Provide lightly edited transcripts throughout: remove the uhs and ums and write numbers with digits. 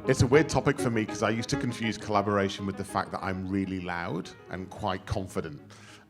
It's a weird topic for me because I used to confuse collaboration with the fact that I'm really loud and quite confident.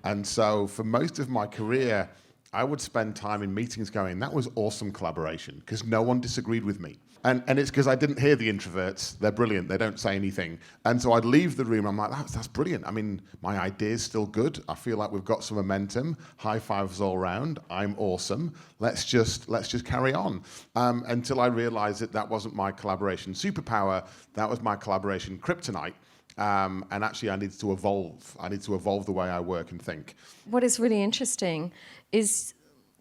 And so for most of my career, I would spend time in meetings going, that was awesome collaboration, because no one disagreed with me. And it's because I didn't hear the introverts. They're brilliant. They don't say anything. And so I'd leave the room. I'm like, that's brilliant. I mean, my idea's still good. I feel like we've got some momentum. High fives all round. I'm awesome. Let's just carry on. Until I realized that wasn't my collaboration superpower. That was my collaboration kryptonite. And actually, I needed to evolve. I need to evolve the way I work and think. What is really interesting is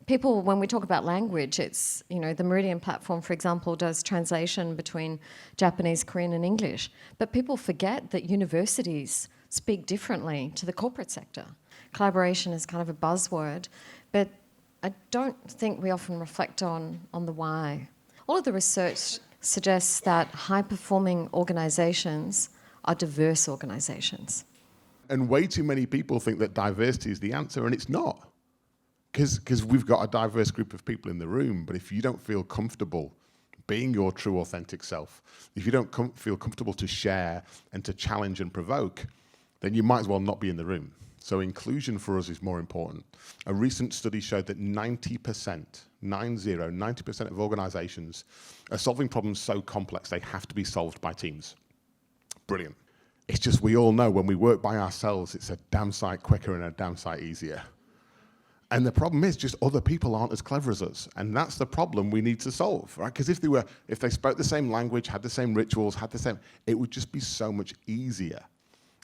people, when we talk about language, it's, the Meridian platform, for example, does translation between Japanese, Korean and English. But people forget that universities speak differently to the corporate sector. Collaboration is kind of a buzzword, but I don't think we often reflect on the why. All of the research suggests that high-performing organisations are diverse organisations. And way too many people think that diversity is the answer, and it's not. Because we've got a diverse group of people in the room, but if you don't feel comfortable being your true, authentic self, if you don't feel comfortable to share and to challenge and provoke, then you might as well not be in the room. So inclusion for us is more important. A recent study showed that 90% of organizations are solving problems so complex they have to be solved by teams. Brilliant. It's just we all know when we work by ourselves, it's a damn sight quicker and a damn sight easier. And the problem is just other people aren't as clever as us. And that's the problem we need to solve, right? Because if they spoke the same language, had the same rituals, it would just be so much easier.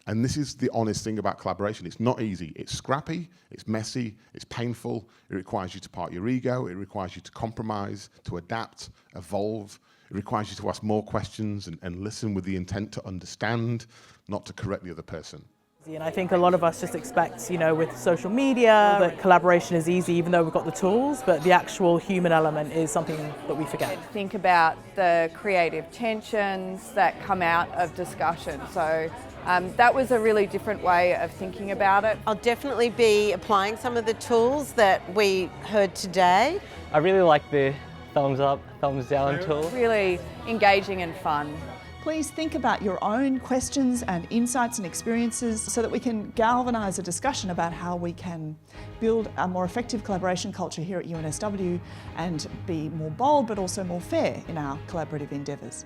And this is the honest thing about collaboration. It's not easy. It's scrappy, it's messy, it's painful. It requires you to part your ego. It requires you to compromise, to adapt, evolve. It requires you to ask more questions and listen with the intent to understand, not to correct the other person. And I think a lot of us just expect, with social media, that collaboration is easy even though we've got the tools, but the actual human element is something that we forget. Think about the creative tensions that come out of discussion. So that was a really different way of thinking about it. I'll definitely be applying some of the tools that we heard today. I really like the thumbs up, thumbs down tool. Really engaging and fun. Please think about your own questions and insights and experiences so that we can galvanise a discussion about how we can build a more effective collaboration culture here at UNSW and be more bold but also more fair in our collaborative endeavours.